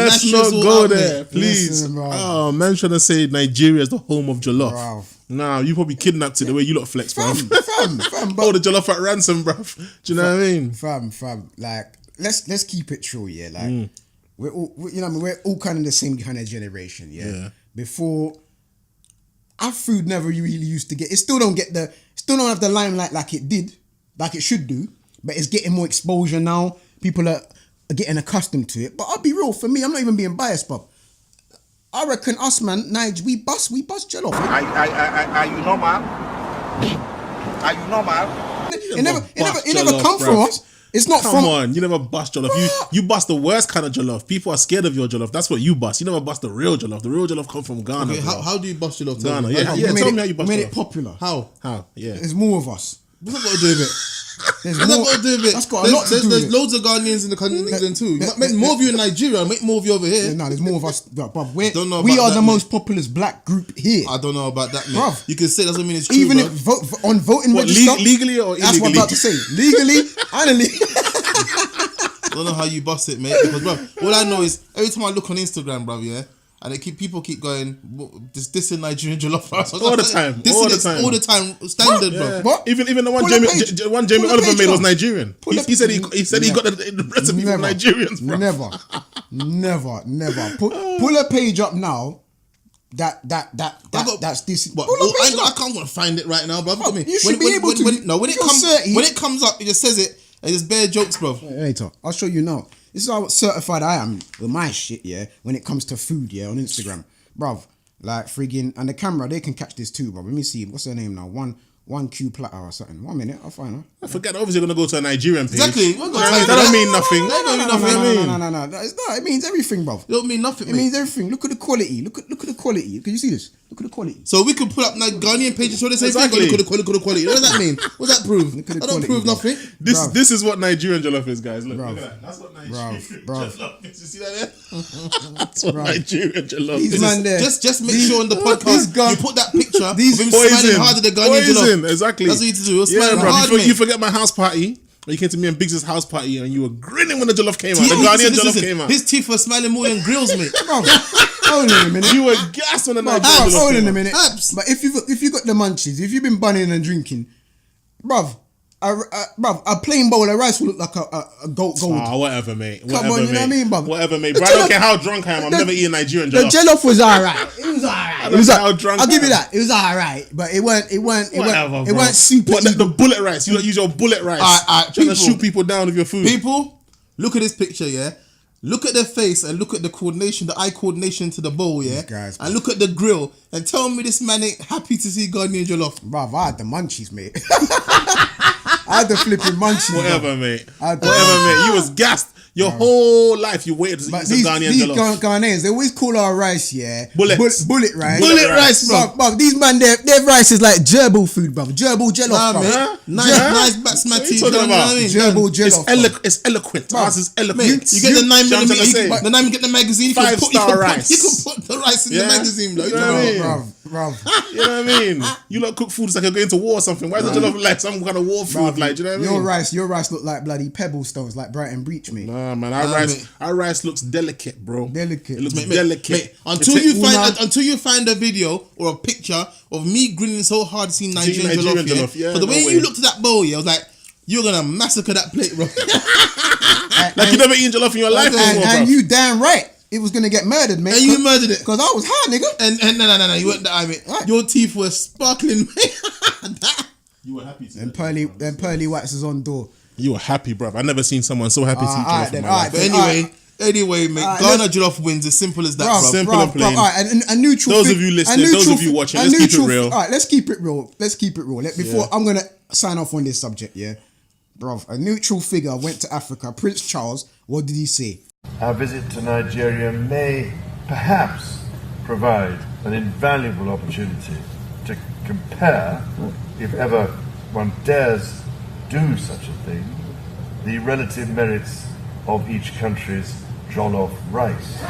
let's not go there, please. Oh, man, trying to say Nigeria is the home of jollof. Bruv. Nah, you probably kidnapped it the way you lot flex, bruv. Fam. Hold the jollof at ransom, bruv. Do you know what I mean? Fam. Like, let's keep it true, yeah. Like, we're all, you know what I mean? We're all kind of the same kind of generation, yeah. Before, our food never really used to get. It still don't have the limelight like it should do. But it's getting more exposure now. People are getting accustomed to it. But I'll be real, for me, I'm not even being biased, bruv. I reckon us, man, Nige, we bust jollof. Are you normal? Are you normal? It never come from us. It's not Come on, you never bust jollof. You bust the worst kind of jollof. People are scared of your jollof. That's what you bust. You never bust the real jollof. The real jollof come from Ghana. Okay, how do you bust jollof? Ghana, yeah. Tell me how you bust jollof. Made it popular. How? Yeah. There's more of us. What's that got to do with it? There's got a lot to do with it. There's loads of Ghanaians in the country, England too. Make more of you in Nigeria. Make more of you over here. Yeah, no, there's more of us. Bruv, we are the most populous black group here. I don't know about that, man. Bruv. You can say that doesn't mean it's true. Even if on voting register, legally or illegally? That's what I'm about to say. Legally and illegally. I don't know how you bust it, mate. Because, bro, all I know is every time I look on Instagram, bro, yeah, and people keep going, this in Nigerian jollof rice. All the time. All the time. Standard, bro. What? Even the one Jamie Oliver made was Nigerian. He said he got the recipe from Nigerians, bro. Never. Pull a page up now. That's this. I can't go find it right now, bro. You should be able to. When it comes up, it just says it. And it's bare jokes, bro. Later, I'll show you now. This is how certified I am with my shit, yeah, when it comes to food, yeah, on Instagram. Bruv, like friggin', and the camera, they can catch this too, bro. Let me see, what's her name now? One Q platter or something. 1 minute, I'll find her. I forget, obviously you're going to go to a Nigerian page. Exactly. That don't mean nothing. That don't mean nothing. No. It's not. It means everything, bruv. It don't mean nothing, It means everything. Look at the quality. Look at the quality. Can you see this? Look at the quality. So we can pull up Ghanaian pages so they say exactly. Look at the quality. What does that mean? What's that prove? That don't prove nothing. This is what Nigerian jollof is, guys. Look at that. That's what Nigerian jollof is. You see that there? That's what Nigerian jollof is. Just make sure on the podcast you put that picture of him smiling hard at the Ghanaian jollof. Exactly. That's what you need to do. Smiling hard, mate. You forget my house party. You came to me and Bigz' house party and you were grinning when the jollof came out. The Ghanaian jollof came out. His teeth were smiling more than grills, mate. Hold on a minute. You were gassed when the Nigerian jollof came out. Hold on a minute. But if you got the munchies, if you've been bunning and drinking, bruv, a plain bowl of rice will look like a gold. Whatever, mate. Come on, you know what I mean, bruv? Whatever, mate. Bro, I don't care how drunk I am. I'm never eating Nigerian jollof. The jollof was alright. It was alright. I'll give you that. It was alright, but it weren't super. What, the bullet rice? You don't use your bullet rice. Trying to shoot people down with your food. People, look at this picture, yeah. Look at their face and look at the coordination, the eye coordination to the bowl, yeah? Guys, and look at the grill and tell me this man ain't happy to see Ghanaian jollof. Bruv, I had the munchies, mate. I had the flipping munchies. Whatever, mate. You was gassed. Your whole life you waited to eat some Ghanaian jollof. These Ghanaians, they always call our rice, yeah. Bullet rice. Bullet rice, bro. These man, their rice is like gerbil food, bro. Gerbil jollof, bro. Nice basmati. Gerbil jollof. It's eloquent. Ours is eloquent. You get the 9mm. The 9mm get the magazine. You can put rice. You can put the rice in the magazine, bro. You know what I mean? Bro. You know what I mean? You lot cook food, it's like you're going to war or something. Why does the jollof look like some kind of war food? Like, do you know what I mean? Your rice look like bloody pebble stones, like Brighton Breach, mate. Nah, man, our rice looks delicate, bro. Delicate. It looks delicate. Mate, until you find a video or a picture of me grinning so hard seeing Nigerian jollof, yeah. But the way you looked at that bowl, yeah, I was like, you're gonna massacre that plate, bro. Like you never eaten jollof in your life before, and you damn right. It was gonna get murdered, mate. And you murdered it. Because I was high, nigga. And no, you weren't that, mate. Your teeth were sparkling, mate. You were happy to. And pearly whites is on door. You were happy, bruv. I've never seen someone so happy to eat jollof in my life. But anyway, mate, Ghana jollof wins. As simple as that, bruv. Simple and plain. A neutral. Those of you listening, those of you watching, let's keep it real. All right, let's keep it real. Before I'm gonna sign off on this subject, yeah, bruv. A neutral figure went to Africa. Prince Charles. What did he say? Our visit to Nigeria may perhaps provide an invaluable opportunity to compare, if ever one dares do such a thing, the relative merits of each country's jollof rice.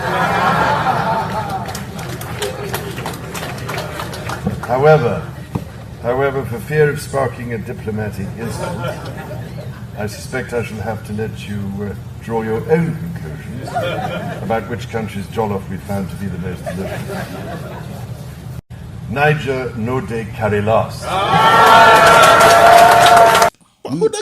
However, for fear of sparking a diplomatic incident, I suspect I shall have to let you draw your own conclusions about which country's jollof we found to be the most delicious. Niger no de Karilas.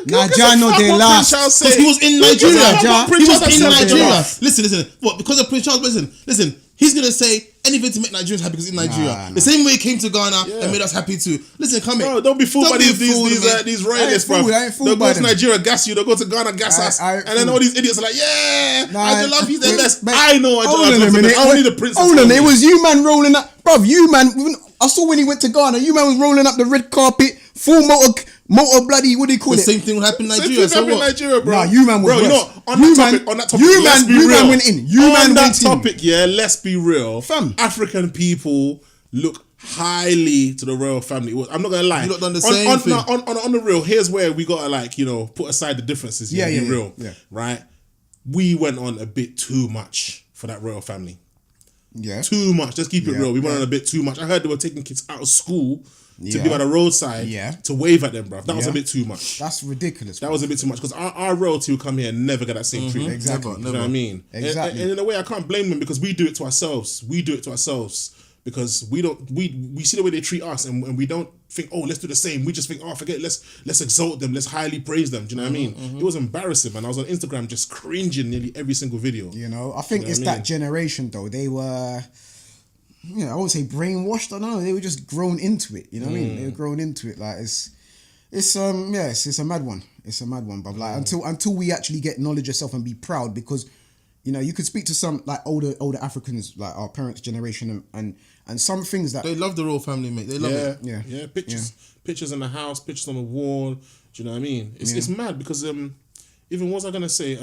Niger no de las. Because he was in Nigeria. He was in Nigeria. Listen. What? Because of Prince Charles? Listen. He's gonna say anything to make Nigerians happy because he's in Nigeria. The same way he came to Ghana and made us happy too. Listen, come here. Don't be fooled by these royalists, bro. They'll go to Nigeria, gas you. They'll go to Ghana, gas us. And then all these idiots are like, I love he's the best. I know I don't need the prince. Hold on, it was you man rolling up. Bruv, you man, I saw when he went to Ghana, you man was rolling up the red carpet, full motor bloody, what do you call it? The same thing will happen in Nigeria. Same thing happened in Nigeria, bro. Nah, you man was bro, you know, on that topic, let's be real. You man went in. On that topic, let's be real. Fam. African people look highly to the royal family. I'm not gonna lie. You lot done the same thing. On the real, here's where we gotta put aside the differences. Be real. Right? We went on a bit too much for that royal family. Yeah. Too much. Let's keep it real. We went on a bit too much. I heard they were taking kids out of school to be by the roadside to wave at them, bruv. That was a bit too much. That's ridiculous. That was a bit too much because our royalty will come here and never get that same treatment. Exactly. You know what I mean? Exactly. And in a way, I can't blame them because we do it to ourselves. Because we see the way they treat us and we don't think, let's do the same. We just think, forget it, let's exalt them, let's highly praise them. Do you know what I mean? It was embarrassing, man. I was on Instagram just cringing nearly every single video. You know, I think it's that generation though. They were, I won't say brainwashed. I don't know. They were just grown into it. You know what I mean? They were grown into it. Like it's a mad one. It's a mad one. But like until we actually get knowledge of self and be proud, because you could speak to some like older Africans, like our parents' generation, and some things that they love the royal family, mate. They love it. Yeah. Pictures in the house, pictures on the wall. Do you know what I mean? It's mad because even what was I gonna say?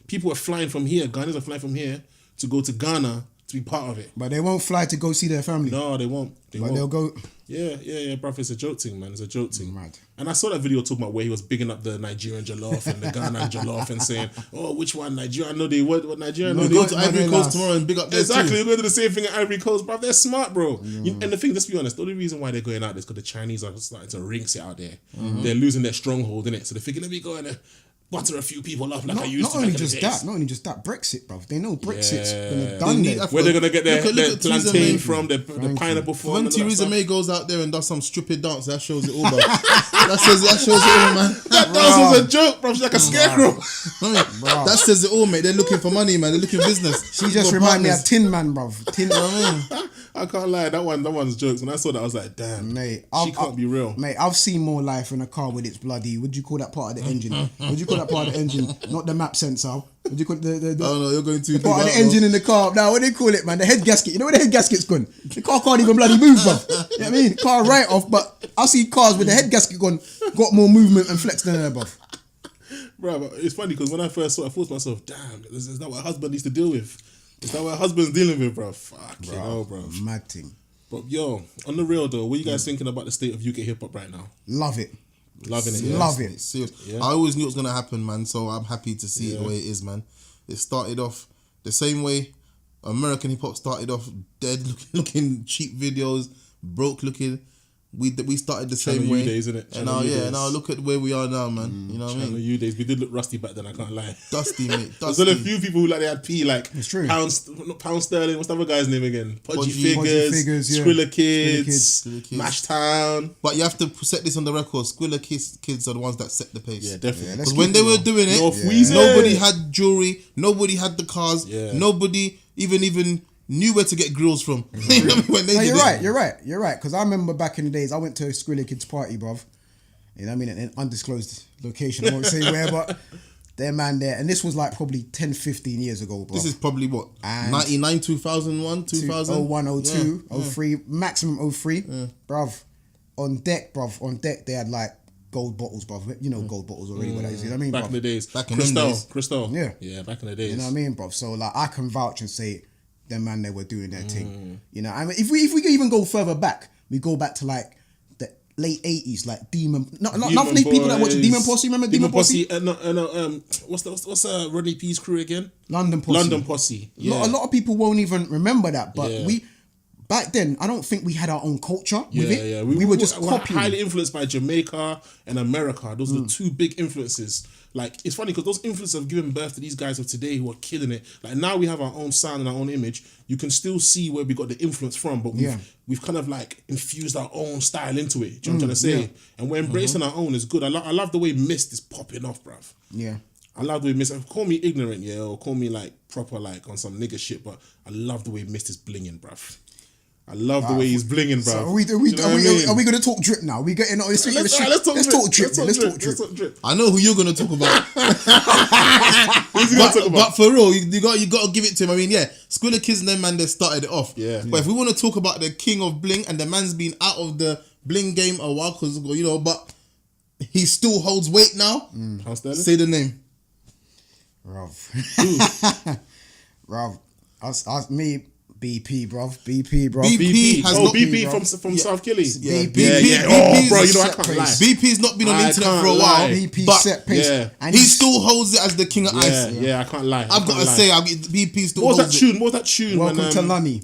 People are flying from here. Ghanaians are flying from here to go to Ghana to be part of it. But they won't fly to go see their family. No, they won't. They'll go. Yeah, bruv. It's a joke thing, man. It's a joke thing. Mad. And I saw that video talking about where he was bigging up the Nigerian jollof and the Ghana jollof and saying, which one? Nigeria? I know they what Nigeria. We'll go to Ivory Coast tomorrow and big up there exactly. We're going to do the same thing at Ivory Coast, bruv. They're smart, bro. And the thing, let's be honest, the only reason why they're going out there is because the Chinese are starting to rinse it out there. They're losing their stronghold, innit? So they're thinking, let me go and butter a few people up like I used to. Not only just that, Brexit, bruv. They know Brexit's gonna done there. Where they're gonna get their plantain from, the pineapple from. When Theresa May goes out there and does some stupid dance, that shows it all, bro. that shows it all, man. That dance was a joke, bro. She's like a scarecrow. That says it all, mate. They're looking for money, man. They're looking for business. She just reminded me of Tin Man, bruv. I can't lie, that one's jokes. When I saw that, I was like, damn, mate, she can't be real. Mate, I've seen more life in a car with its bloody, what do you call that part of the engine? What do you call that part of the engine? Not the map sensor. What do you call the oh no, you're going too part of the engine in the car. Now, what do you call it, man? The head gasket. You know where the head gasket's gone? The car can't even bloody move, bro. You know what I mean? Car right off, but I see cars with the head gasket gone, got more movement and flex than ever. Bro, but it's funny because when I first saw it, I thought to myself, damn, is that what a husband needs to deal with? Is that what a husband's dealing with, bro? Fuck, bro. Mad thing. But yo, on the real though, what are you guys thinking about the state of UK hip hop right now? Love it. Loving it. Love it. Seriously. Yeah. I always knew it was going to happen, man. So I'm happy to see it the way it is, man. It started off the same way American hip hop started off dead looking cheap videos, broke looking. We started the same way. Days, isn't it? And now look at where we are now, man. You know what I mean? U days. We did look rusty back then, I can't lie. Dusty, mate. There's only a few people who they had P, like it's true. Pound Sterling, what's the other guy's name again? Podgy Figures, Skrilla Kids, Mashtown. But you have to set this on the record. Skrilla Kids are the ones that set the pace. Yeah, definitely. Because when they were doing it, nobody had jewelry, nobody had the cars, nobody even knew where to get grills from. When they you're right. Because I remember back in the days, I went to a Skrilla Kids party, bruv. You know what I mean? An undisclosed location. I won't say where, but their man there. And this was like probably 10, 15 years ago, bruv. This is probably what? 99, 2001, 2000? 01, 02, 03, maximum 03. Bruv, on deck, they had like gold bottles, bruv. You know gold bottles already, what that is. You know what I mean, back in the days. Back in them days. Crystal. Yeah, back in the days. You know what I mean, bruv? So like, I can vouch and say, them man, they were doing their thing. You know, I mean, if we even go further back, we go back to like the late 80s, like Demon. Not for these people that watch Demon Posse. Remember Demon Posse? What's Rodney P's crew again? London Posse. London Posse. Yeah. A lot of people won't even remember that, but back then, I don't think we had our own culture with it. Yeah. We were just we're copying. highly influenced by Jamaica and America. Those are the two big influences. Like, it's funny because those influences have given birth to these guys of today who are killing it. Like, now we have our own sound and our own image. You can still see where we got the influence from, but we've kind of like infused our own style into it. Do you know what I'm trying to say? Yeah. And we're embracing our own is good. I love the way Mist is popping off, bruv. Yeah. I love the way Mist, call me ignorant, yeah, or call me like proper like on some nigga shit, but I love the way Mist is blinging, bruv. I love the way he's blinging, bro. So are we going to talk drip now? We getting let's talk drip. Let's talk drip. I know who you're going to talk about. But for real, you got to give it to him. I mean, yeah, Squilla Kids and them man, they started it off. Yeah. But if we want to talk about the king of bling, and the man's been out of the bling game a while, because but he still holds weight now. Say the name. Rav. Me. BP, bro. BP from South Killy. Yeah. BP. Oh, bro, you know I can't lie. BP's not been on the internet for a while. BP but set pace. Yeah. And he still holds it as the king of ice. Yeah, I can't lie. I've got to say, BP still holds holds it. What was that tune? Welcome to Lunny.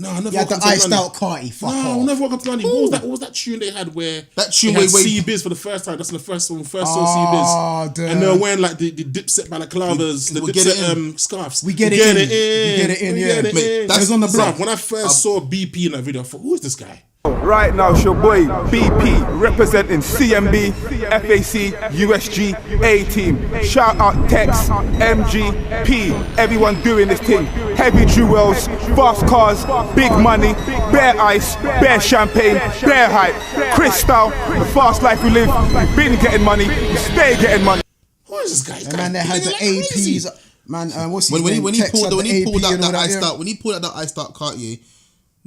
No, I never. Yeah, the iced out Carti. No, never welcome to Lunny. What was that tune they had where that tune they had C-Biz for the first time? That's the first one, saw C-Biz. And they were wearing like the Dipset balaclavas, the Dipset scarves. We get it in. That was on the block. When I first saw BP in that video, I thought, who is this guy? Right now, it's your boy BP representing CMB, FAC, USG, A-Team. Shout out Tex, MG, everyone doing this thing. Heavy jewels, fast cars, big money, bare ice, bare champagne, bare hype. Crystal, the fast life we live. We've been getting money, we stay getting money. Who is this guy? Man, they had the APs. Man, what's his name? When he pulled out that iced out Cartier,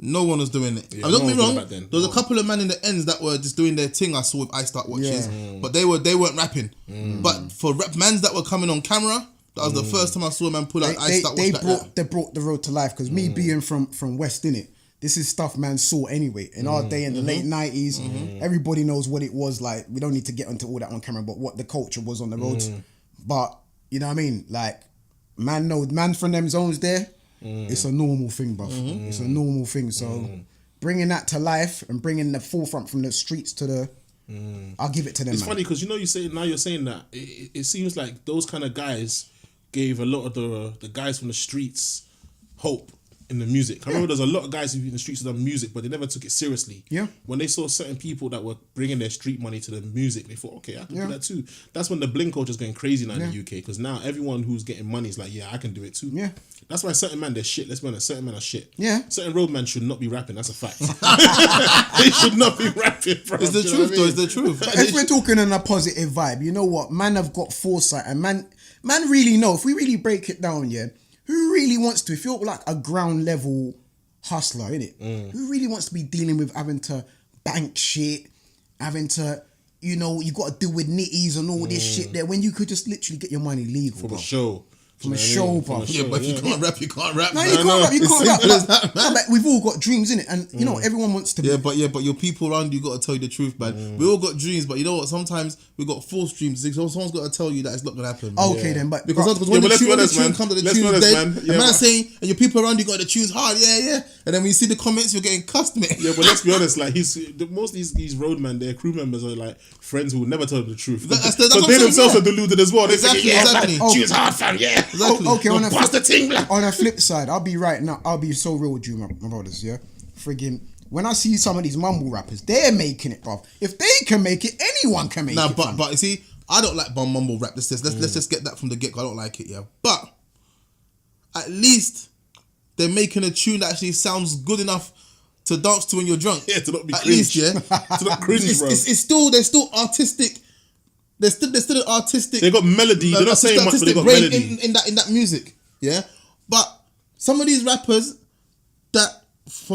no one was doing it. Yeah, don't get me wrong. There was a couple of men in the ends that were just doing their thing. I saw with iced out watches, but they weren't rapping. But for rap mans that were coming on camera, that was the first time I saw a man pull out iced out watch. They brought the road to life because me being from West, innit, this is stuff man saw anyway. In our day in the late 90s, everybody knows what it was like. We don't need to get into all that on camera, but what the culture was on the roads. But you know what I mean? Like man from them zones there. It's a normal thing, bruv. It's a normal thing. So bringing that to life and bringing the forefront from the streets to the, I'll give it to them. It's funny because you're saying that it seems like those kind of guys gave a lot of the guys from the streets hope in the music. I remember there's a lot of guys who in the streets have done music, but they never took it seriously. Yeah. When they saw certain people that were bringing their street money to the music, they thought, okay, I can do that too. That's when the bling culture is going crazy now in the UK, because now everyone who's getting money is like, yeah, I can do it too. Yeah. That's why certain men, they're shit. Let's be honest, certain men are shit. Yeah. Certain roadmen should not be rapping. That's a fact. They should not be rapping, bro. It's the truth, though. It's the truth. But if we're talking on a positive vibe, you know what? Man have got foresight, and man really know. If we really break it down, yeah, who really wants to? If you're like a ground level hustler, innit? Who really wants to be dealing with having to bank shit, having to, you got to deal with nitties and all this shit there when you could just literally get your money legal from a show. From a show, bro. Yeah, but if you can't rap, you can't rap. No, you can't rap. But we've all got dreams, innit? And you know, everyone wants to. Yeah, but your people around you got to tell you the truth, man. We all got dreams, but you know what? Sometimes we got false dreams. So someone's got to tell you that it's not gonna happen. Okay, then, but because when the tune comes, the tune's dead. And man are saying, and your people around you got the tunes hard, yeah. And then when you see the comments, you're getting cussed, mate. Yeah, but let's be honest, like most of these roadmen, their crew members are like friends who will never tell them the truth. Because they themselves are deluded as well. Exactly. Tunes hard, fam. Yeah. Exactly. Okay, on the flip side, I'll be right now. I'll be so real with you, my brothers. Yeah, friggin'. When I see some of these mumble rappers, they're making it, bro. If they can make it, anyone can make it. But you see, I don't like mumble rap. Let's just get that from the get go. I don't like it, yeah. But at least they're making a tune that actually sounds good enough to dance to when you're drunk. Yeah, to not be at cringe. least, yeah. To not cringe, bro. They're still artistic. They're still an artistic. They got melody. They're not saying much, but they got melody in that music. Yeah, but some of these rappers that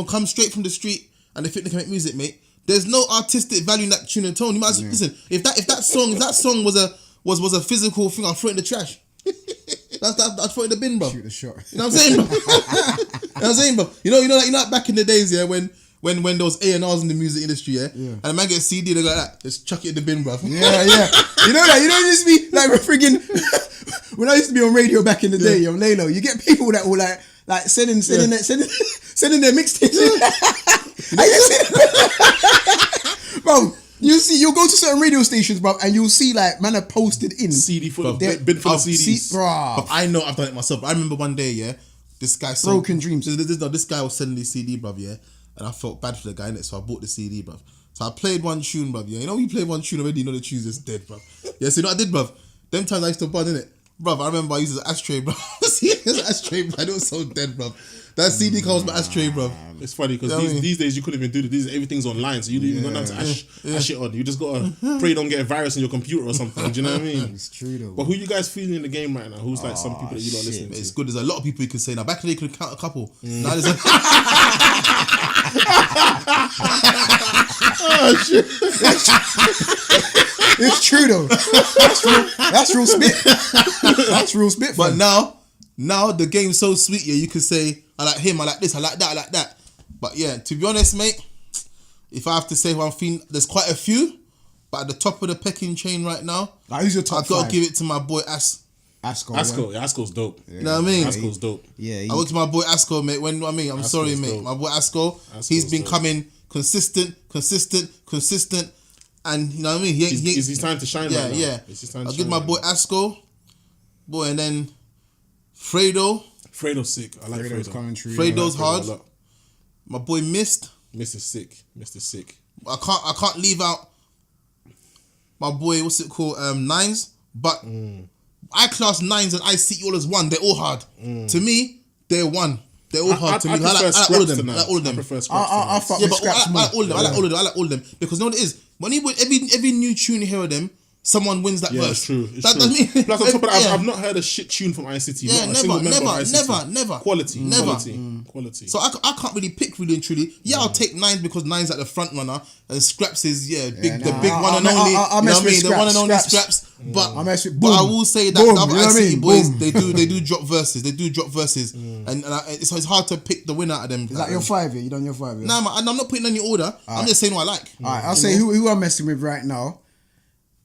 come straight from the street and they think they can make music, mate. There's no artistic value in that tune and tone. You might listen. If that song was a physical thing, I'll throw it in the trash. I'd throw it in the bin, bro. Shoot the shot. You know what I'm saying, bro? You know, like back in the days, yeah, when there was A&Rs in the music industry, yeah? And a man gets CD, they go like that, just chuck it in the bin, bro. Yeah. You know that? You know, it used to be like friggin', when I used to be on radio back in the day, yo, Lalo, you get people that will like, like sending their mixtapes. Bro, you'll go to certain radio stations, bro, and you'll see like man are posted in CD full of bin full of CDs. Bro, I know I've done it myself. I remember one day, yeah, this guy Broken Dreams. This guy was sending this CD, bruv, yeah, and I felt bad for the guy in it, so I bought the CD, bruv. So I played one tune, bruv, yeah. You know when you play one tune already, you know the tune's just dead, bruv. Yeah, so you know what I did, bruv? Them times I used to bud in it. Bruv, I remember I used it as an ashtray, bruv. See, as an ashtray, bruv. It was so dead, bruv. That CD comes with ashtray, bruv. It's funny because these days you couldn't even do this. Everything's online, so you don't even got time to ash it on. You just gotta pray you don't get a virus on your computer or something. Do you know what I mean? It's true though. But who you guys feeling in the game right now? Who's like some people that you lot listening to? It's good. There's a lot of people you can say now. Back in the day, you could count a couple. Now there's Oh shit! It's true though. That's real spit. That's real spit. But now the game's so sweet. Yeah, you can say I like him, I like this, I like that, I like that. But yeah, to be honest, mate, if I have to say one thing, there's quite a few. But at the top of the pecking chain right now, like, who's your top I've got to five? give it to my boy Asko, yeah, Asko's dope. You know what I mean? Asko's dope. Yeah, I went to my boy Asko, mate. I'm Asko's sorry, mate. dope. My boy Asko, Asko's he's been dope. coming consistent, and you know what I mean. It's his time to shine. Yeah, right now. yeah. It's his time I'll to give shine my right boy now. Asko, and then Fredo. Fredo's sick. I like Fredo's Fredo. country. Fredo's I like Fredo hard. a lot. My boy Mist. Mr. Sick. I can't leave out my boy. What's it called? Nines. But I class Nines and I see all as one. They're all hard. To me, they're one. They're all hard to me. I like all of them. I like all of them. I prefer Scraps. I fuck Yeah, with but Scraps I more. like all of them. I like all of them. I like all of them because you know what it is. When every new tune you hear of them, someone wins that Yeah, verse. it's true. It's That true. doesn't mean. Plus, on top of that, Yeah. I've not heard a shit tune from ICT. Yeah, Not a single member of ICT. never. Quality. Never. Quality. So I can't really pick really and truly. Yeah, I'll take Nines because Nines at the front runner and Scraps is the big one and only. I You know mess what I with mean? The one and only Scraps. Scraps. But I mess with but I Boom. will say that Boom, the other you know what I ICT mean? boys Boom. they do drop verses. They do drop verses, and it's hard to pick the winner out of them. Is that your 5 year? You done your 5 year? Nah, man, I'm not putting any order. I'm just saying what I like. Alright, I'll say who I'm messing with right now.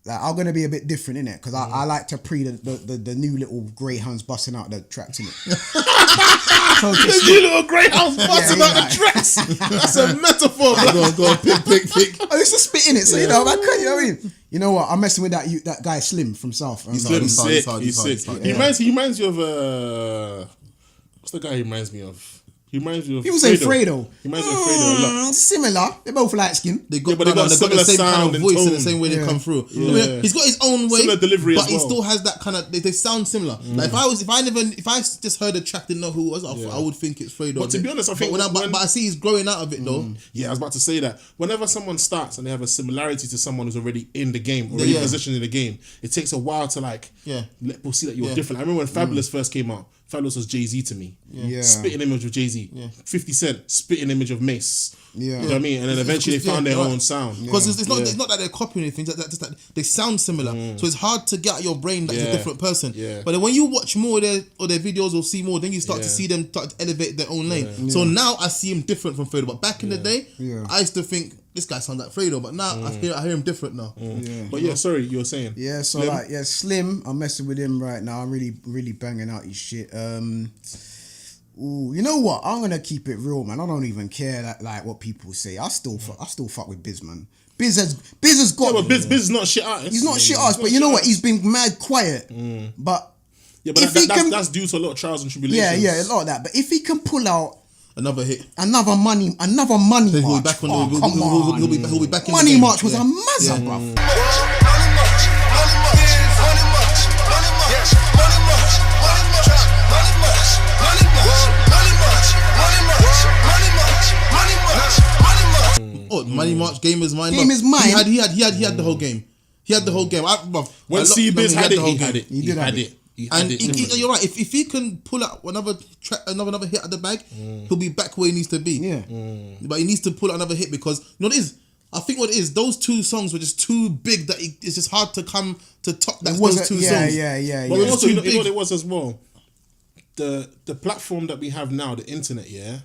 Like, I'm gonna be a bit different in it because I like to pre the new little greyhounds busting out the tracks in it. The new little greyhounds busting out the tracks. That's a metaphor. Go on, pick. I used to spit in it, so you know, man, you know what I mean? You know what? I'm messing with that guy Slim from South. He's He's hard, sick. he's hard, He's he's hard, sick. he's hard. He reminds you of what's the guy he reminds me of? He reminds me of People say Fredo. He reminds me of Fredo a lot. Similar. They're both light skin. They got, but they got they've got the similar same kind sound of and voice and tone. the same way they Yeah. come through. Yeah. I mean, he's got his own way, Similar delivery but as he well. still has that kind of. They sound similar. Like if I just heard a track, didn't know who it was, I would think it's Fredo. But to be honest, I think but I see he's growing out of it though. Yeah, I was about to say that. Whenever someone starts and they have a similarity to someone who's already in the game, already positioned in the game, it takes a while to let people see that you're different. I remember when Fabulous first came out. Fabulous was Jay-Z to me. Yeah. Spitting image of Jay-Z. 50 Cent, spitting image of Mace. Yeah. You know what I mean? And then eventually they found their own sound. Because it's not that they're copying anything, it's just that they sound similar. So it's hard to get out your brain that it's a different person. Yeah. But then when you watch more of their videos or see more, then you start to see them start to elevate their own lane. So now I see him different from Fredo. But back in the day, I used to think this guy sounds like Fredo, but now I hear him different now. But yeah, sorry, you were saying. Yeah, so Slim? Slim, I'm messing with him right now. I'm really banging out his shit. Ooh, you know what? I'm gonna keep it real, man. I don't even care that, like what people say. I still fuck with Bigz, man. Bigz has got. Yeah, but Bigz is not shit artist. He's not shit artist, but you know what? He's been mad quiet. But Yeah, but that's due to a lot of trials and tribulations. yeah, a lot of that. But if he can pull out Another hit. another money He'll be march, back on. come on. He'll be back in the Money game. March was a mazza, bruv. Oh, Money March, Game is Mine. Game is Mine. He had the whole game. He had the whole game. When C-Biz had it, the whole he had game. it. He had it. He had And it. you're right. If he can pull out another track, another hit at the bag, he'll be back where he needs to be. Yeah. But he needs to pull out another hit because you know what it is. I think what it is, those two songs were just too big that it's just hard to come to top those two songs. Yeah. But also, you know big. what it was as well? The platform that we have now, the internet, yeah?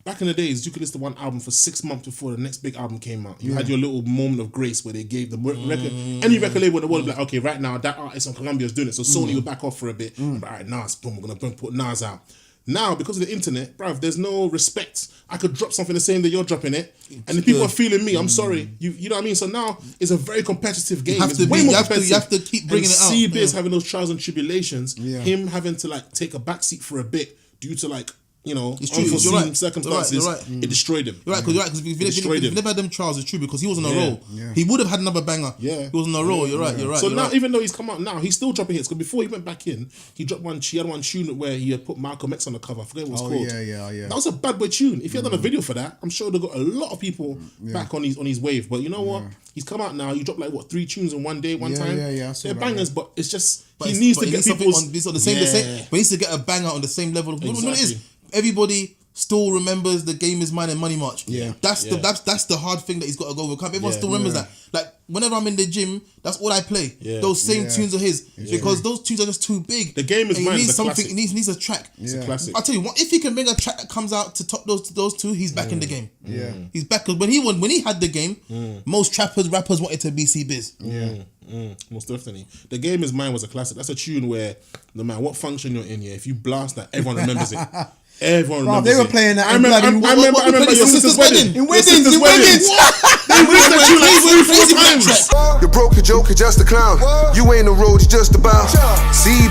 Back in the days, you could listen to one album for 6 months before the next big album came out. You had your little moment of grace where they gave the record. Any record label in the world would be like, okay, right now, that artist on Columbia is doing it. So Sony would back off for a bit. But all right, Nas, boom, we're going to put Nas out. Now, because of the internet, bruv, there's no respect. I could drop something the same day you're dropping it, and the people are feeling me. I'm sorry. You know what I mean? So now it's a very competitive game. You have to keep bringing it out. Bigz having those trials and tribulations, him having to like take a backseat for a bit due to like, you know, unforeseen circumstances, it destroyed him. You're right, because if you never had them trials, it's true, because he was on a roll. Yeah. He would have had another banger. Yeah. He was on a roll. You're right. So now, even though he's come out now, he's still dropping hits. Because before he went back in, he had one tune where he had put Malcolm X on the cover. I forget what it was called. Yeah. That was a bad boy tune. If he had done a video for that, I'm sure they got a lot of people back on his wave. But you know what? He's come out now. He dropped like 3 tunes in one day, one time. They're bangers, but it's just he needs to get people on the same. But he needs to get a banger on the same level. Exactly. What it is, everybody still remembers the Game Is Mine and Money March. Yeah, that's the hard thing that he's got to go overcome. Everyone still remembers that. Like whenever I'm in the gym, that's all I play. Yeah. Those same tunes are his because those tunes are just too big. The Game Is Mine. He needs something. He needs a track. It's a classic. I'll tell you what. If he can bring a track that comes out to top those two, he's back in the game. Yeah, he's back because when he had the game, most rappers wanted to be Bigz. Yeah. Most definitely. The Game Is Mine was a classic. That's a tune where no matter what function you're in, if you blast that, everyone remembers it. Everyone remembers they were playing that. I remember your sister's wedding. In weddings. They reached the tune like 3-4 times. You're broke, you're joke, you're just a clown. You ain't a road, you're just about.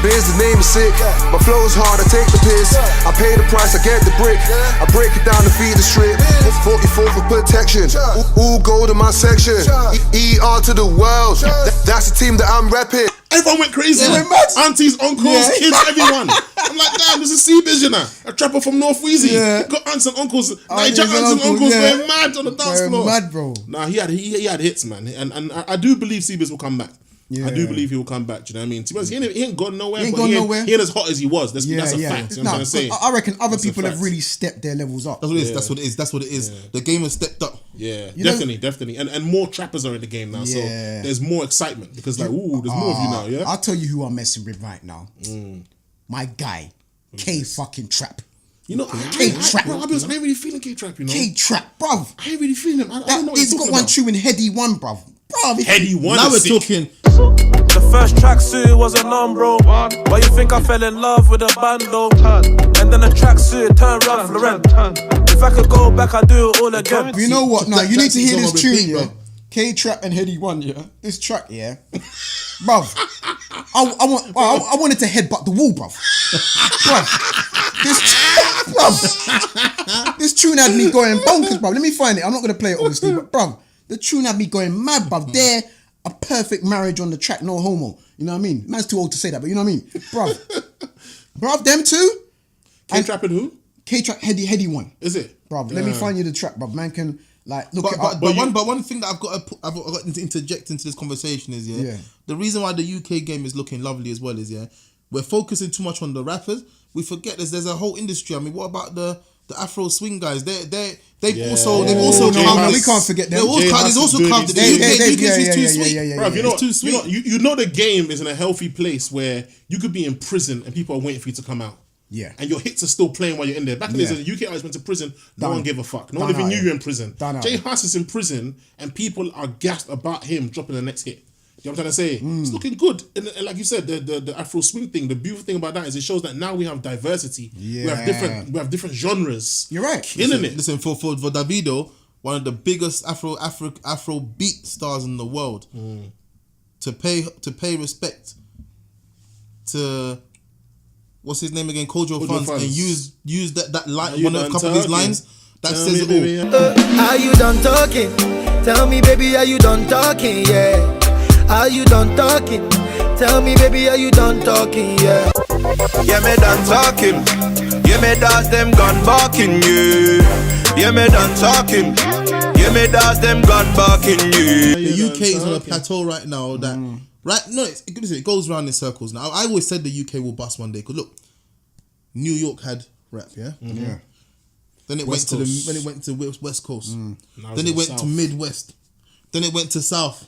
Bigz, the name is sick. My flow's hard, I take the piss. I pay the price, I get the brick. I break it down to feed the strip. 44 for protection. All gold in my section. ER to the world. That's the team that I'm repping. Everyone went crazy. Aunties, uncles, kids, everyone. I'm like, damn, this is Bigz, you know. A trapper from North Wheezy. Got aunts and uncles. Niger aunts and uncles going mad on the dance floor. Mad, bro. Nah, he had hits, man. And I do believe Bigz will come back. I do believe he will come back. Do you know what I mean? To be honest, he ain't gone nowhere. He ain't as hot as he was. That's a fact. You know what I'm trying to say? I reckon other people have really stepped their levels up. That's what it is. The game has stepped up. Yeah, definitely. And more trappers are in the game now. So there's more excitement because there's more of you now. Yeah. I'll tell you who I'm messing with right now. My guy, K-fucking Trap. You know, K-Trap. I ain't really feeling K-Trap, you know. K-Trap, bruv. I ain't really feeling him. I don't know what he's got one tune in Heady One, bruv. Heady One. Now we're talking. The first tracksuit was a non-bro. Why you think I fell in love with a bando? And then the tracksuit turned Ralph Lauren. If I could go back, I'd do it all again. You know what? Now you need to hear this tune, yeah. K-Trap and Heady One, yeah. This track, yeah. Bruv, I wanted to headbutt the wall, bruv. This tune had me going bonkers, bruv. Let me find it. I'm not gonna play it obviously, but bruv, the tune had me going mad, bruv. They're a perfect marriage on the track, no homo. You know what I mean? Man's too old to say that, but you know what I mean, bruv, them two. K-Trap and who? K-Trap, Heady One. Is it, bruv? Let me find you the track, bruv. Man can like look it up. But one thing that I've got to interject into this conversation is the reason why the UK game is looking lovely as well is we're focusing too much on the rappers. We forget there's a whole industry. I mean, what about the Afro swing guys? They've also carved. We can't forget them. There's also carved. The UK is too sweet. Bro, you know the game is in a healthy place where you could be in prison and people are waiting for you to come out. Yeah. And your hits are still playing while you're in there. Back in the days, the UK artists went to prison, no one gave a fuck. No one even knew you were in prison. Jay Huss is in prison and people are gassed about him dropping the next hit. You know what I'm trying to say? It's looking good. And like you said, the Afro swing thing, the beautiful thing about that is it shows that now we have diversity. Yeah. We have different genres. You're right. Killing it. Listen, for Davido, one of the biggest Afro beat stars in the world, to pay respect to what's his name again, Kojo Funds, and use that line, one of a couple of these lines that says it all. Are you done talking? Tell me, baby, are you done talking? Yeah. Are you done talking? Tell me, baby, are you done talking? Yeah. Yeah, me done talking. Yeah, me does them gun barking, yeah. Yeah, me done talking. Yeah, me does them gun barking, yeah. The UK is on a plateau right now that it goes around in circles. Now I always said the UK will bust one day. Cause look, New York had rap, yeah. Then it went to West Coast. Then it went to Midwest. Then it went to South.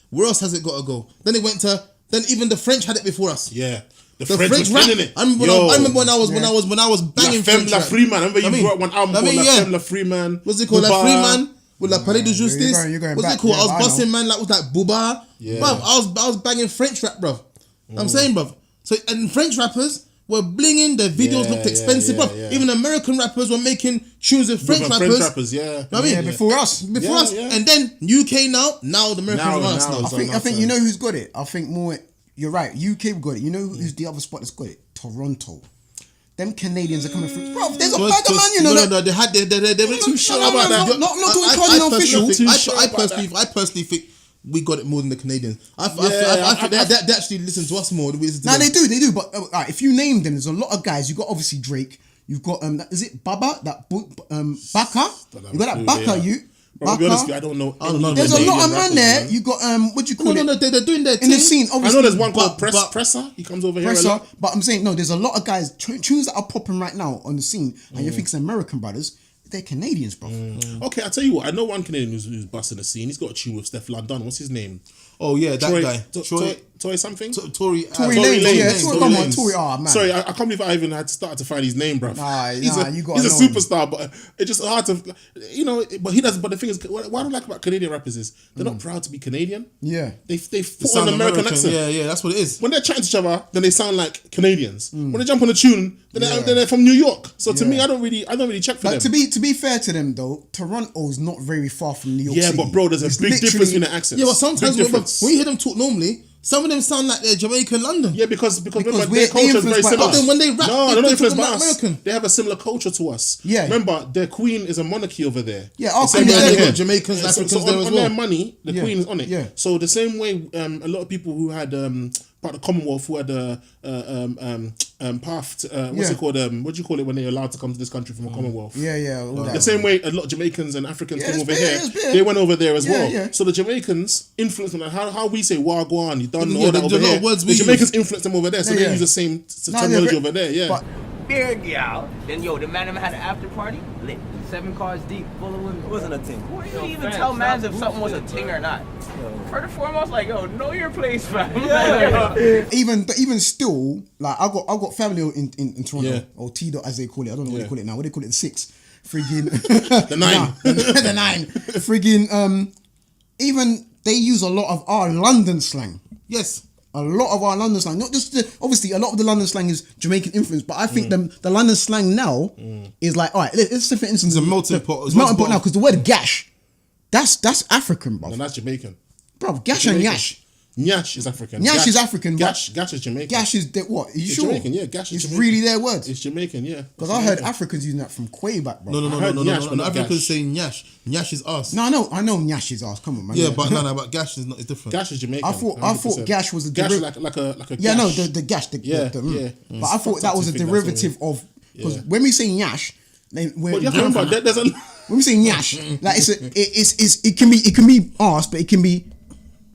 Where else has it got to go? Then even the French had it before us. Yeah. The French rap. It. I remember when I was banging French rap. Free Man. I remember you brought one album called La Femme La Free Man. What's it called? La Free Man with La Palais de Justice. What's it called? I was busting man like Booba. Yeah. Bruv, I was banging French rap, bruv. I'm saying, bruv. So and French rappers were blinging. Their videos looked expensive, bro. Even American rappers were making tunes with French rappers. Yeah. You know what I mean? Before us. And then UK now the Americans are us now. I think you know who's got it. I think more. You're right. UK got it. You know who's the other spot that's got it? Toronto. Them Canadians are coming through. Bro, there's a bag of man, you know. No, they were too sure about that. Not talking official. I personally think we got it more than the Canadians. I think they actually listen to us more than we listen to them. They do. But if you name them, there's a lot of guys. You got obviously Drake. You've got is it Baba? Baka. You got that Baka. Bro, to be honest, I don't know. There's a lot of man there. You got what do you call it? No, they're doing their in the scene. Obviously, I know there's one called Presser. He comes over here a lot. But I'm saying no. There's a lot of guys tunes that are popping right now on the scene, and you think it's American brothers. They're Canadians, bro. Okay, I'll tell you what. I know one Canadian who's busting the scene. He's got a tune with Steph London. What's his name? Oh yeah, that guy. Tory something? Tory Lanez. Yeah, come on, Tory. Oh man. Sorry, I can't believe I even had to start to find his name, bro. He's a superstar, but it's just hard to, But he doesn't. But the thing is, what I don't like about Canadian rappers is they're not proud to be Canadian. Yeah, they put on an American accent. Yeah, that's what it is. When they're chatting to each other, then they sound like Canadians. When they jump on a tune, then they're from New York. So to me, I don't really check for them. To be fair to them though, Toronto's not very far from New York City. Yeah, but bro, there's a big difference in the accents. Yeah, but sometimes when you hear them talk normally, some of them sound like they're Jamaican London. Yeah, because remember, their culture is very similar. But then when they rap, they're not influenced by us. American. They have a similar culture to us. Yeah. Remember, their queen is a monarchy over there. Yeah, they got Jamaicans, Africans there as well. On their money, the queen is on it. Yeah. So the same way, a lot of people who had part of the Commonwealth who had path to, what's it called? What do you call it when they're allowed to come to this country from a Commonwealth? The same way a lot of Jamaicans and Africans came over here. They went over there as well. Yeah. So the Jamaicans influenced them. How we say Wagwan, you don't know that over here. The Jamaicans influenced them over there, so they use the same terminology over there. Yeah. But big y'all. Then the man had an after party. Lit. 7 cars deep, full of women. It wasn't a ting. Well, you didn't even tell mans if something was a ting or not. First and foremost, know your place, fam. Yeah. Even still, like I got family in Toronto, or T dot as they call it. I don't know what they call it now. What they call it? The 6. Friggin' the 9. The 9. Friggin' even they use a lot of our London slang. Yes. A lot of our London slang, not just obviously a lot of the London slang is Jamaican influence, but I think the London slang now is like, all right, let's say for instance, it's a melting pot. It's melting pot now because the word gash, that's African, bro. No, that's Jamaican. Bro, gash and yash. Nyash is African. Nyash is African. Gash is Jamaican. Gash is what? Are you it's sure? Jamaican, yeah. Gash is It's Jamaican. really their words. It's Jamaican, yeah. Because I heard Africans using that from way back, bro. No. Africans say nyash. Nyash is us. No, I know nyash is us. Come on, man. Yeah, but but gash is not. It's different. Gash is Jamaican. I thought gash was a derivative. Like a gash. Yeah, no, the gash. But I thought that was a derivative of because when we say nyash, but you have to remember there's a when we say nyash, like it can be us, but it can be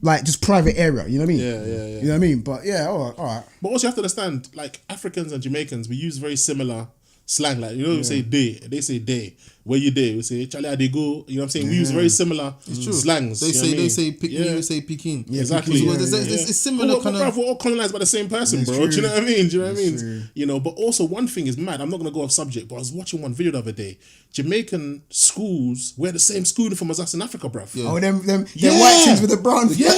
like just private area, you know what I mean? Yeah. You know what I mean? But yeah, all right. But also you have to understand, like Africans and Jamaicans, we use very similar slang. Like, we say day, they say day. Where you day? We say Charlie I dey go. You know what I'm saying? We use very similar slangs. They say pick me, we say Peking. Yeah, exactly. It's similar kind of. We're all colonized by the same person, bro. Do you know what I mean? You know, but also one thing is mad. I'm not gonna go off subject, but I was watching one video the other day. Jamaican schools wear the same school uniform as us in Africa, bruv. Yeah. Oh, them white things with the brown. Yeah.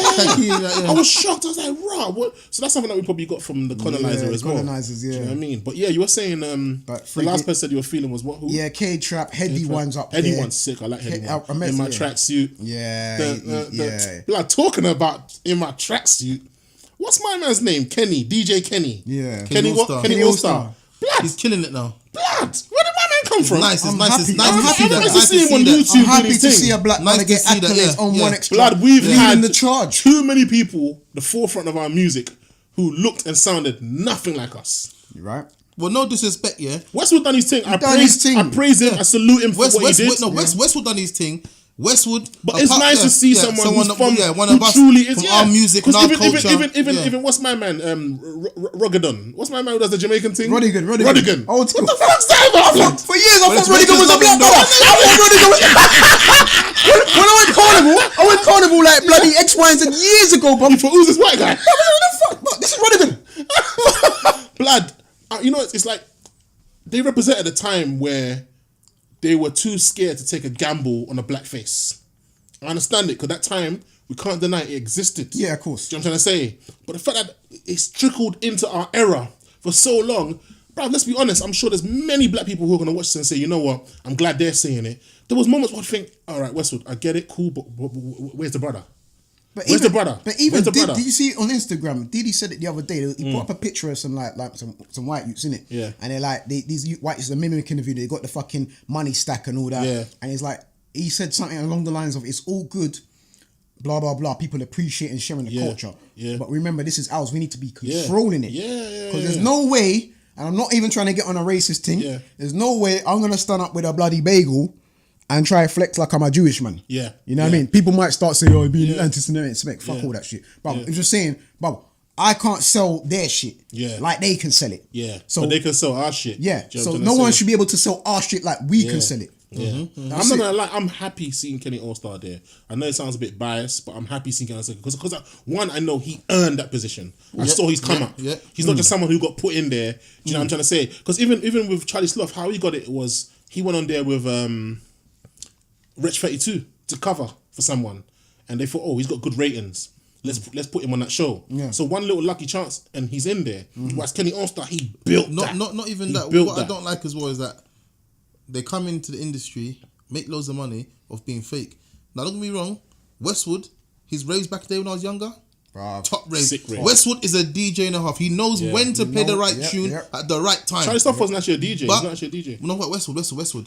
I was shocked. I was like, rah, what? So that's something that we probably got from the colonizer as well. Colonizers, yeah. Do you know what I mean? But yeah, you were saying the last person said you were feeling was what? Who? Yeah, K-Trap, Heady one's up there. Heady one's sick. I like Heady one. In my tracksuit. Yeah. Like talking about in my tracksuit. What's my man's name? Kenny. DJ Kenny. Yeah. Kenny what? Kenny All-Star. Blood. He's killing it now. Blood. Where did my man come from? I'm happy to see him on YouTube. I'm happy to see a black man get accolades on one extra. Blood, we've had the charge. Too many people, the forefront of our music, who looked and sounded nothing like us. You right? Well, no disrespect, yeah. Westwood done his thing. I praise him. I salute him for what he did. Westwood done his thing. Westwood, but it's nice to see someone who's from one of us, truly is our music and our culture. Even what's my man, Ruggadon? What's my man who does the Jamaican thing? Rodigan. Oh, what the fuck's that about? For years I thought Rodigan was a black brother. When I went carnival like bloody X, Y, and Z years ago, bro. For who's this white guy? What the fuck? This is Rodigan. Blood. You know, it's like they represented a time where they were too scared to take a gamble on a black face. I understand it, because that time, we can't deny it existed. Yeah, of course. Do you know what I'm trying to say? But the fact that it's trickled into our era, for so long. Bro, let's be honest. I'm sure there's many black people who are gonna watch this and say, you know what? I'm glad they're saying it. There was moments where I think, all right, Westwood, I get it, cool, but where's the brother? Where's the brother? But even did you see it on Instagram? Diddy said it the other day. He put up a picture of some some white youths in it. Yeah. And they're like these white youths are mimicking the video. They got the fucking money stack and all that. Yeah. And he's like, he said something along the lines of, it's all good, blah blah blah. People appreciate and sharing the culture. Yeah. But remember, this is ours. We need to be controlling it. Yeah. Because there's no way, and I'm not even trying to get on a racist thing. Yeah. There's no way I'm gonna stand up with a bloody bagel and try to flex like I'm a Jewish man. Yeah. You know what I mean? People might start saying, oh, being anti-Semitic. Fuck all that shit. But I'm just saying, but I can't sell their shit like they can sell it. Yeah. So but they can sell our shit. Yeah. So no one should be able to sell our shit like we can sell it. Yeah. I'm not gonna lie, I'm happy seeing Kenny All-Star there. I know it sounds a bit biased, but I'm happy seeing Kenny All-Star because one, I know he earned that position. I saw his come up. Yeah. He's not just someone who got put in there. Do you know what I'm trying to say? Because even with Charlie Sloth, how he got it was he went on there with Rich 32 to cover for someone, and they thought, oh, he's got good ratings. Let's put him on that show. Yeah. So one little lucky chance, and he's in there. Whereas Kenny All-Star, he built that. Not even that. What I don't like as well is that they come into the industry, make loads of money off being fake. Now, don't get me wrong, Westwood, his raves back there when I was younger, top rave. Westwood is a DJ and a half. He knows when to play the right tune at the right time. Charlie Stuff wasn't actually a DJ. He's not actually a DJ. No, what Westwood.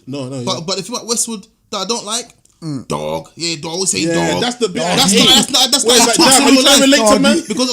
No. But if you like Westwood that I don't like, dog. Yeah, dog. Always say dog. That's the bit. That's not how he talks in real life. Relate to man? Because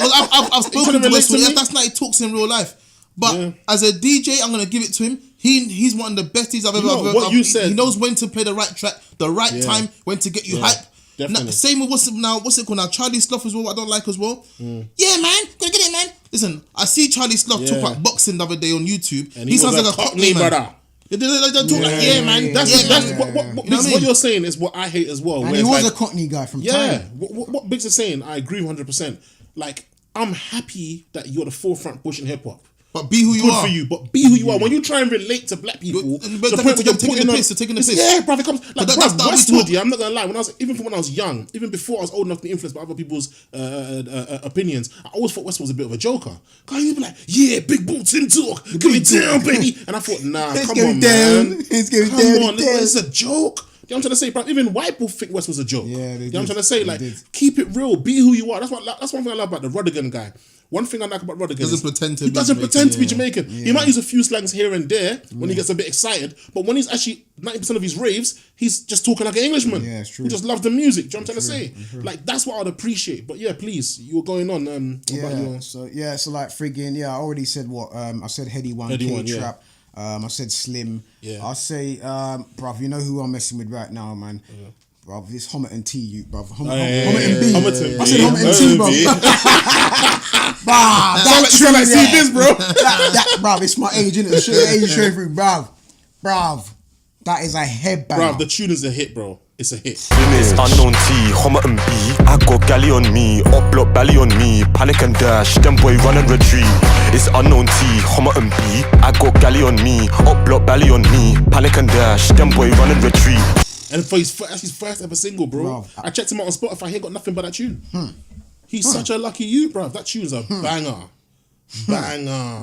I've spoken to Westwood. That's not how he talks in real life. But as a DJ, I'm gonna give it to him. He's one of the best DJs I've ever. What you said. He knows when to play the right track, the right time, when to get you hype. Now, same with what's it called now? Charlie Sloth as well. What I don't like as well. Yeah, man, gonna get it, man. Listen, I see Charlie Sloth talk about boxing the other day on YouTube. And he sounds like a Cockney brother. They talk like, yeah, man. That's what you're saying is what I hate as well. And he was a Cockney guy from time. What Bigz is saying, I agree 100%. Like, I'm happy that you're the forefront pushing hip hop. But be who you are. Good for you, but be who you are. When you try and relate to black people, you're taking the piss. Yeah, bruv, it comes like Westwood. Yeah, I'm not gonna lie. When I was young, even before I was old enough to be influenced by other people's opinions, I always thought Westwood was a bit of a joker. Cause he'd be like, "Yeah, big boots in talk, get me down, baby," and I thought, "Nah, come on, man, come on, it's a joke." You know what I'm trying to say, bro? Even white people think West was a joke. Yeah, you know what I'm trying to say? Like, keep it real, be who you are. That's one thing I love about the Rodigan guy. One thing I like about Rodigan is he doesn't pretend to be Jamaican. Yeah. He might use a few slangs here and there when he gets a bit excited, but when he's actually 90% of his raves, he's just talking like an Englishman. Yeah, it's true. He just loves the music. Do you know what I'm trying to say? Like, that's what I'd appreciate. But yeah, please, you were going on. So like friggin', I already said what I said. Heady 1K Trap. I said Slim. Yeah. I say, bruv, you know who I'm messing with right now, man. Yeah. Bruv, this Homerton T, you, bruv. Homerton B. I said Homerton T, bruv. That tune, like this, bro. That, bruv, it's my age, innit? Age straight through, bruv. That is a headbanger. Bruv, the tune is a hit, bro. It's a hit. It's unknown T, Homerton B. I got galley on me, up block belly on me. Panic and dash, them boy run and retreat. It's unknown T, Homerton B. I got galley on me, up block belly on me. Panic and dash, them boy run and retreat. And for his first ever single, bro. I checked him out on Spotify. He ain't got nothing but that tune. He's such a lucky you, bro. That tune's a banger.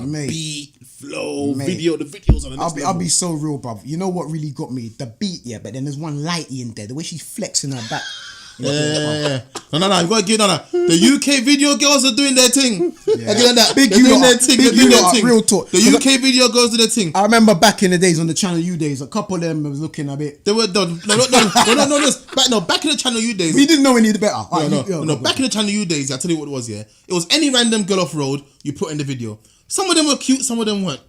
Mate. Beat, flow, video. The videos are the next level. I'll be so real, bruv. You know what really got me? The beat, but then there's one lighty in there. The way she's flexing her back. Yeah. No. You gotta give The UK video girls are doing their thing. Again, that big they're doing their thing. Real talk. The UK video girls do their thing. I remember back in the days on the Channel U days, a couple of them was looking a bit. They were done. No. Back in the Channel U days, we didn't know any better. No. Back in the Channel U days, I tell you what it was. Yeah, it was any random girl off road you put in the video. Some of them were cute, some of them weren't.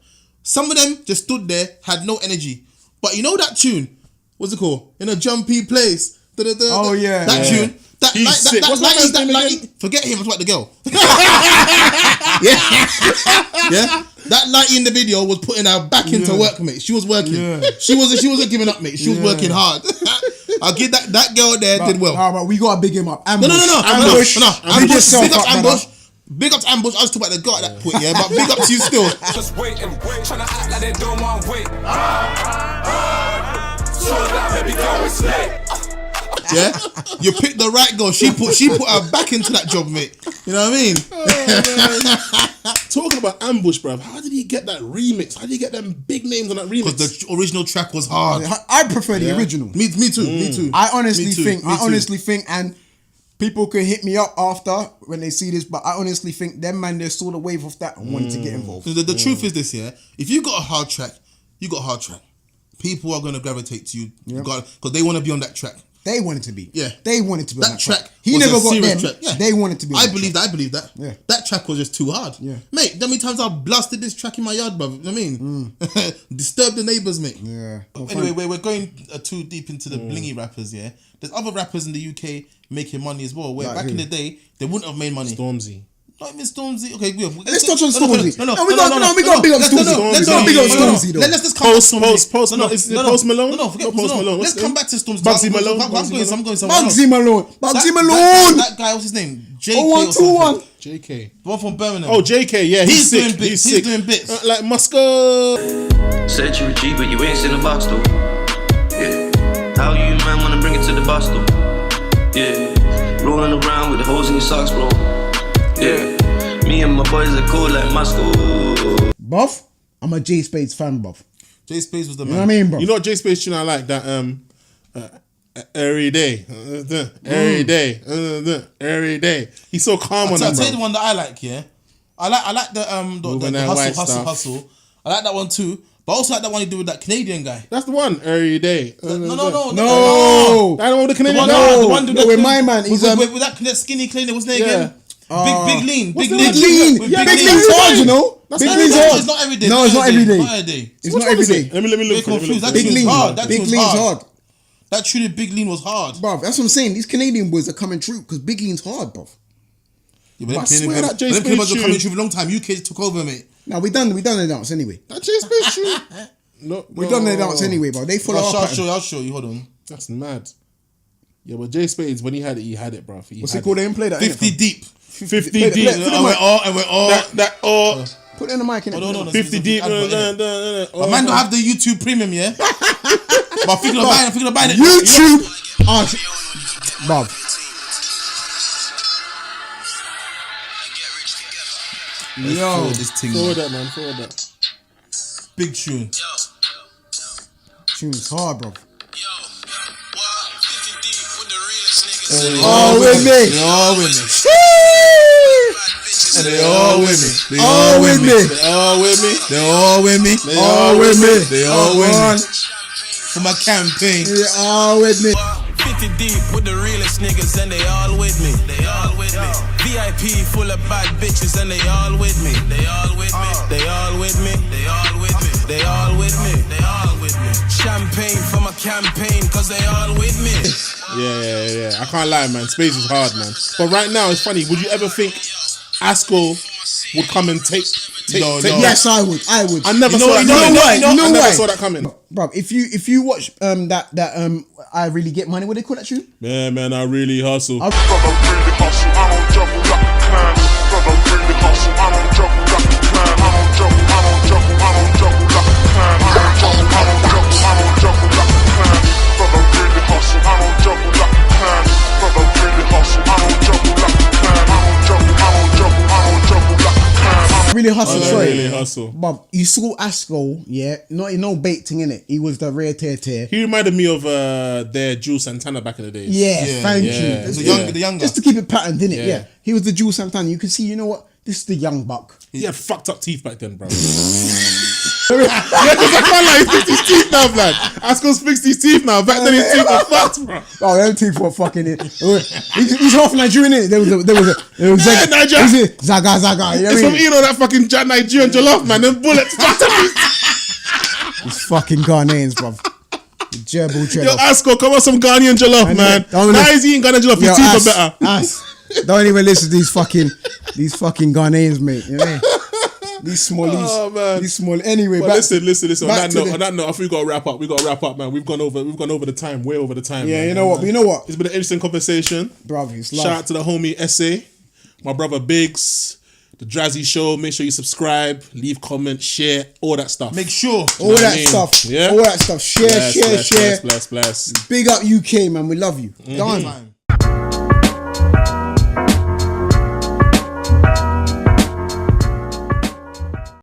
Some of them just stood there, had no energy. But you know that tune? What's it called? In a jumpy place. Oh yeah, that tune. That forget him. It's like the girl. yeah. That lighty in the video was putting her back into work, mate. She was working. Yeah. She wasn't giving up, mate. She was working hard. I'll give that girl there did well. But we gotta big him up. Ambush. No. Ambush. Big up Ambush. Big up to Ambush. I was talking about the guy at that point, but big up to you still. Just wait, trying to act like they don't want to wait. So that baby girl is late. Yeah, you picked the right girl. She put her back into that job, mate. You know what I mean? Talking about Ambush, bruv, how did he get that remix? How did he get them big names on that remix? Because the original track was hard. I prefer the original. Me too. I honestly think, and people can hit me up after when they see this, but I honestly think them man, they saw the wave of that and wanted to get involved. The truth is this, yeah. If you got a hard track, you got a hard track. People are gonna gravitate to you, because they want to be on that track. They wanted to be. Yeah. They wanted to be on that track. He never got them. Track. Yeah. They wanted to be on I believe that. Yeah. That track was just too hard. Yeah. Mate, how many times I blasted this track in my yard, bruv? You know what I mean? Disturb the neighbours, mate. Yeah. Anyway, we're going too deep into the blingy rappers, yeah? There's other rappers in the UK making money as well, where back in the day, they wouldn't have made money. Stormzy. Not even Stormzy. Okay, let's touch on Stormzy. No, we got big up Stormzy. Let's go big up Stormzy though. Let's just come back to Stormzy. Post Malone? No, forget Post Malone. Let's come back to Stormzy. Bugsy Malone. I'm going somewhere else. Bugsy Malone. That guy, what's his name? JK. 0121. JK. The one from Birmingham. Oh, JK, yeah, he's sick. Doing bits. He's doing bits. Like Musco. Said you a G, but you ain't seen the box though. Yeah. How you man wanna bring it to the box though? Yeah. Rolling around with the holes in your socks, bro. Yeah. Me and my boys are cool like Moscow. Buff, I'm a J Spades fan, buff. J Spades was the man. man. You know what I mean, bro? You know what J Spades tune I like? That every day. Every day. He's so calm on that. I'll tell you the one that I like, yeah. I like the hustle. I like that one too. But I also like that one you do with that Canadian guy. That's the one. Every day. No. I don't know the Canadian guy. The one with my man. He's with that skinny Canadian. What's his name again? Big Lean. Big Lean. Yeah, Big Lean's hard, you know. Big Lean's hard. It's not every day. No, it's not every day. It's not every day. Let me look for it. Big Lean's hard. Big Lean's hard. That tune Big Lean was hard. Bruv, that's what I'm saying. These Canadian boys are coming true because Big Lean's hard, bruv. Yeah, but I swear that J Spades tune. Coming true for a long time. UK took over, mate. No, we done the dance anyway. That J Spades tune. No, we done the dance anyway, bro. They follow I'll show you. Hold on. That's mad. Yeah, but J Spades, when he had it, bro. What's it called? They didn't play that. 50 deep. 50 deep. And we're all. Put it in the mic. Hold on. 50 deep. My man don't have the YouTube premium, yeah? But I'm thinking of buying it. YouTube. Bob. Yo, this thing. Forward that. Big tune. Tune's hard, bro. All with me. They all with me. And they all with me. They all with me. They all with me. They all with me. They all with me. They all with me. For my campaign. They all with me. 50 deep with the realest niggas and they all with me. They all with me. VIP full of bad bitches and they all with me. They all with me. They all with me. They all with me. They all with me. They all with me. Champagne for my campaign cause they all with me. Yeah. I can't lie, man. Space is hard, man. But right now, it's funny. Would you ever think Asko would come and take no. Yes, I would. I never saw that coming. You know why? Saw that coming. Bro, if you watch that I Really Get Money, what they call that tune? Yeah, man, I really hustle. I don't juggle like a clown. Brother really hustle, I don't juggle like a clown. I don't juggle like a clown. I don't juggle like a clown. Brother really hustle, I don't juggle like a clown. Brother really hustle, I don't juggle like a clown. I don't juggle like a clown. Really hustle, sorry. Really hustle. But you saw Asko, yeah, no baiting in it. He was the rare tear. He reminded me of their Jules Santana back in the days. Yeah, thank you. The younger. Just to keep it patterned, didn't it? Yeah. He was the Jules Santana. You can see, you know what? This is the young buck. He had fucked up teeth back then, bro. Yeah, because I can't lie, he fixed his teeth now, man. Asko's fixed his teeth now. Back then his teeth were fucked, bro. Oh, them teeth were fucking it. He's half Nigerian, innit? There was Niger. Zaga. You know it's from eating all that fucking Nigerian jollof, man. Them bullets fucked up his These fucking Ghanaians, bro. Gerbil Yo, Asko, come on, some Ghanaian jollof, man. Why is he eating Ghanaian jollof? His teeth are better. Don't even listen to these fucking Ghanaians, mate. You know? These smallies. These small. Anyway, but listen. On that note, I think we gotta wrap up. We gotta wrap up, man. We've gone over the time, way over the time. Yeah, man. you know what? It's been an interesting conversation. Bravo, shout out to the homie SA, my brother Bigz, the Drazzy Show. Make sure you subscribe, leave comments, share, all that stuff. Make sure all that stuff. Yeah, all that stuff. Share. Bless. Big up UK, man. We love you. Done.